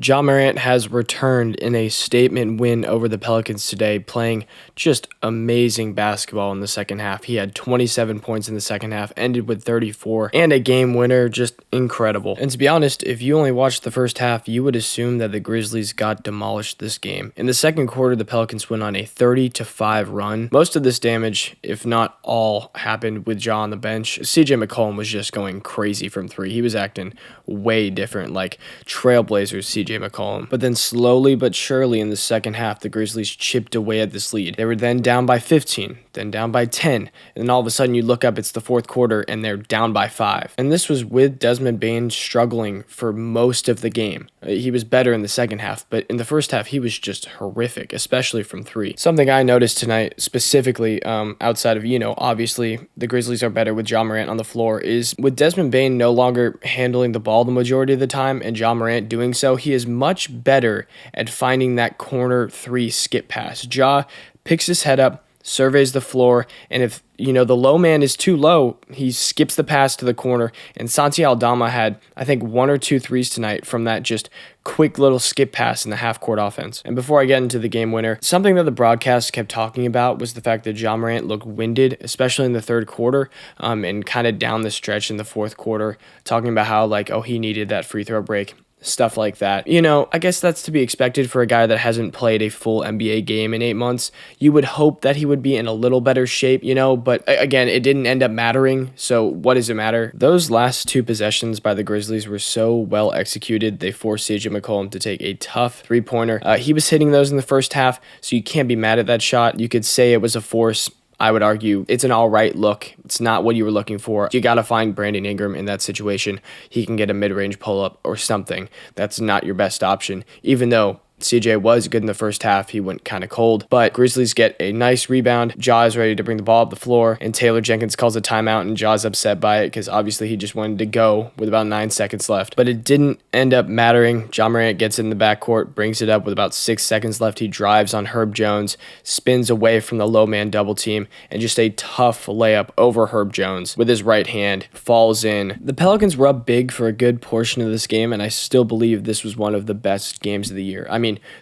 Ja Morant has returned in a statement win over the Pelicans today, playing just amazing basketball in the second half. He had 27 points in the second half, ended with 34, and a game winner, just incredible. And to be honest, if you only watched the first half, you would assume that the Grizzlies got demolished this game. In the second quarter, the Pelicans went on a 30-5 run. Most of this damage, if not all, happened with Ja on the bench. CJ McCollum was just going crazy from three. He was acting way different, like Trailblazers CJ McCollum. But then slowly but surely in the second half, the Grizzlies chipped away at this lead. They were then down by 15, then down by 10, and then all of a sudden you look up, it's the fourth quarter, and they're down by 5. And this was with Desmond Bane struggling for most of the game. He was better in the second half, but in the first half, he was just horrific, especially from three. Something I noticed tonight, specifically outside of, obviously the Grizzlies are better with Ja Morant on the floor, is with Desmond Bane no longer handling the ball the majority of the time and Ja Morant doing so, he is much better at finding that corner three skip pass. Ja picks his head up, surveys the floor, and if the low man is too low, he skips the pass to the corner. And Santi Aldama had, I think, 1 or 2 threes tonight from that just quick little skip pass in the half-court offense. And before I get into the game winner, something that the broadcast kept talking about was the fact that Ja Morant looked winded, especially in the third quarter, and kind of down the stretch in the fourth quarter, talking about how, he needed that free throw break. Stuff like that. I guess that's to be expected for a guy that hasn't played a full NBA game in 8 months. You would hope that he would be in a little better shape, but again, it didn't end up mattering, so what does it matter? Those last 2 possessions by the Grizzlies were so well executed, they forced CJ McCollum to take a tough three-pointer. He was hitting those in the first half, so you can't be mad at that shot. You could say it was a force. I would argue it's an all right look. It's not what you were looking for. You got to find Brandon Ingram in that situation. He can get a mid-range pull-up or something. That's not your best option, even though CJ was good in the first half. He went kind of cold, but Grizzlies get a nice rebound. Ja is ready to bring the ball up the floor, and Taylor Jenkins calls a timeout, and Ja's upset by it because obviously he just wanted to go with about 9 seconds left. But it didn't end up mattering. Ja Morant gets in the backcourt, brings it up with about 6 seconds left. He drives on Herb Jones, spins away from the low man double team, and just a tough layup over Herb Jones with his right hand, falls in. The Pelicans were up big for a good portion of this game, and I still believe this was one of the best games of the year.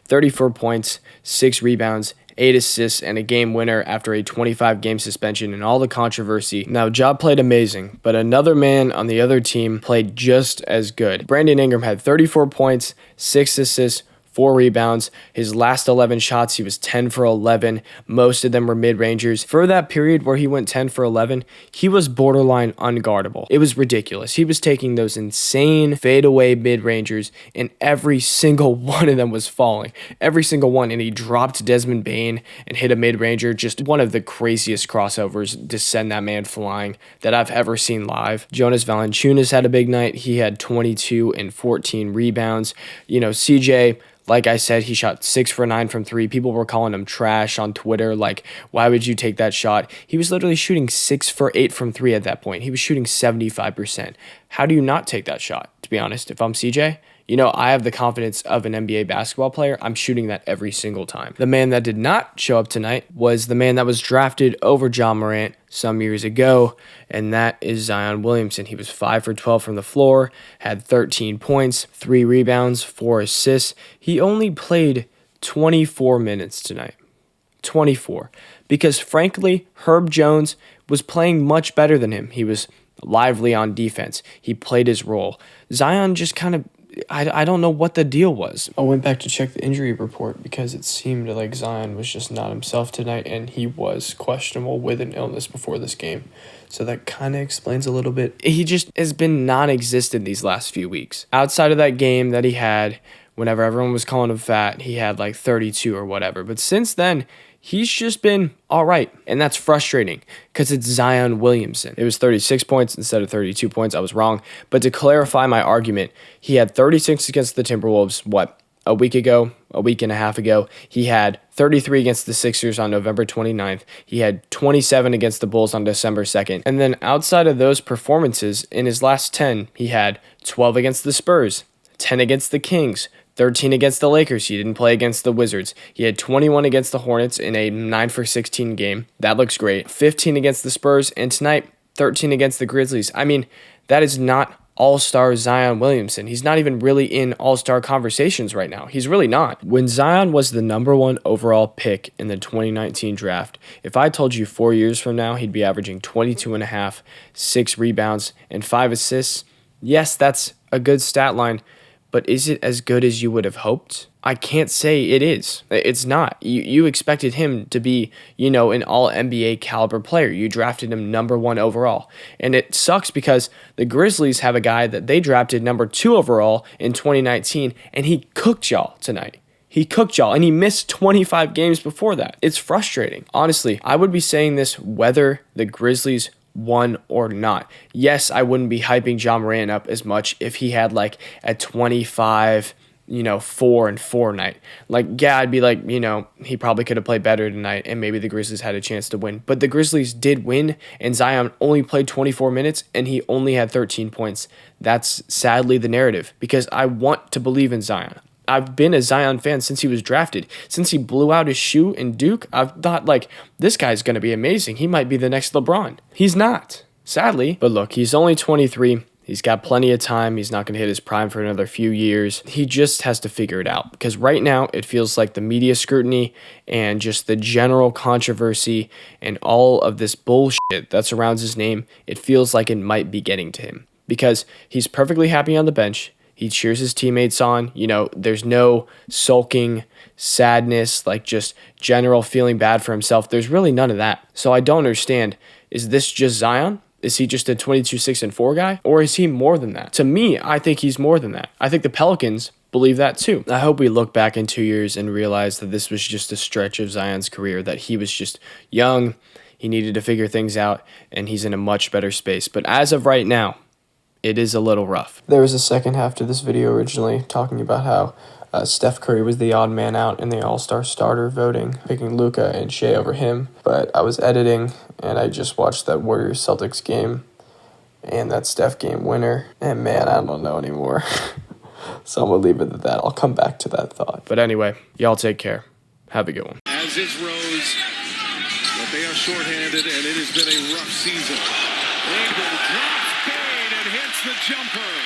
34 points, 6 rebounds, 8 assists, and a game winner after a 25-game suspension and all the controversy. Now, Ja played amazing, but another man on the other team played just as good. Brandon Ingram had 34 points, 6 assists, 4 rebounds. His last 11 shots, he was 10 for 11. Most of them were mid-rangers. For that period where he went 10 for 11, he was borderline unguardable. It was ridiculous. He was taking those insane fadeaway mid-rangers, and every single one of them was falling. Every single one, and he dropped Desmond Bane and hit a mid-ranger. Just one of the craziest crossovers to send that man flying that I've ever seen live. Jonas Valanciunas had a big night. He had 22 and 14 rebounds. CJ, like I said, he shot 6 for 9 from 3. People were calling him trash on Twitter. Why would you take that shot? He was literally shooting 6 for 8 from 3 at that point. He was shooting 75%. How do you not take that shot, to be honest? If I'm CJ, I have the confidence of an NBA basketball player. I'm shooting that every single time. The man that did not show up tonight was the man that was drafted over Ja Morant some years ago, and that is Zion Williamson. He was 5 for 12 from the floor, had 13 points, 3 rebounds, 4 assists. He only played 24 minutes tonight. 24. Because frankly, Herb Jones was playing much better than him. He was lively on defense. He played his role. Zion just kind of, I don't know what the deal was. I went back to check the injury report because it seemed like Zion was just not himself tonight, and he was questionable with an illness before this game. So that kind of explains a little bit. He just has been non-existent these last few weeks. Outside of that game that he had, whenever everyone was calling him fat, he had 32 or whatever. But since then, he's just been all right, and that's frustrating because it's Zion Williamson. It was 36 points instead of 32 points. I was wrong. But to clarify my argument, he had 36 against the Timberwolves, a week and a half ago. He had 33 against the Sixers on November 29th. He had 27 against the Bulls on December 2nd. And then outside of those performances, in his last 10, he had 12 against the Spurs, 10 against the Kings, 13 against the Lakers. He didn't play against the Wizards. He had 21 against the Hornets in a 9 for 16 game. That looks great. 15 against the Spurs, and tonight, 13 against the Grizzlies. That is not all-star Zion Williamson. He's not even really in all-star conversations right now. He's really not. When Zion was the number 1 overall pick in the 2019 draft, if I told you 4 years from now he'd be averaging 22.5, 6 rebounds, and 5 assists, yes, that's a good stat line, but is it as good as you would have hoped? I can't say it is. It's not. You expected him to be, an all-NBA caliber player. You drafted him number 1 overall. And it sucks because the Grizzlies have a guy that they drafted number 2 overall in 2019, and he cooked y'all tonight. He cooked y'all, and he missed 25 games before that. It's frustrating. Honestly, I would be saying this whether the Grizzlies won or not. Yes, I wouldn't be hyping Ja Morant up as much if he had like a 25, 4-4 night. I'd be like, he probably could have played better tonight and maybe the Grizzlies had a chance to win. But the Grizzlies did win, and Zion only played 24 minutes and he only had 13 points. That's sadly the narrative because I want to believe in Zion. I've been a Zion fan since he was drafted. Since he blew out his shoe in Duke, I've thought, this guy's going to be amazing. He might be the next LeBron. He's not, sadly. But look, he's only 23. He's got plenty of time. He's not going to hit his prime for another few years. He just has to figure it out because right now it feels like the media scrutiny and just the general controversy and all of this bullshit that surrounds his name, it feels like it might be getting to him because he's perfectly happy on the bench. He cheers his teammates on. There's no sulking, sadness, just general feeling bad for himself. There's really none of that. So I don't understand. Is this just Zion? Is he just a 22-6-4 guy? Or is he more than that? To me, I think he's more than that. I think the Pelicans believe that too. I hope we look back in 2 years and realize that this was just a stretch of Zion's career, that he was just young, he needed to figure things out, and he's in a much better space. But as of right now, it is a little rough. There was a second half to this video originally talking about how Steph Curry was the odd man out in the All-Star starter voting, picking Luka and Shea over him. But I was editing, and I just watched that Warriors-Celtics game and that Steph game winner. And man, I don't know anymore. So I'm going to leave it at that. I'll come back to that thought. But anyway, y'all take care. Have a good one. As is Rose, but they are shorthanded, and it has been a rough season. Ingram drops Bane and hits the jumper.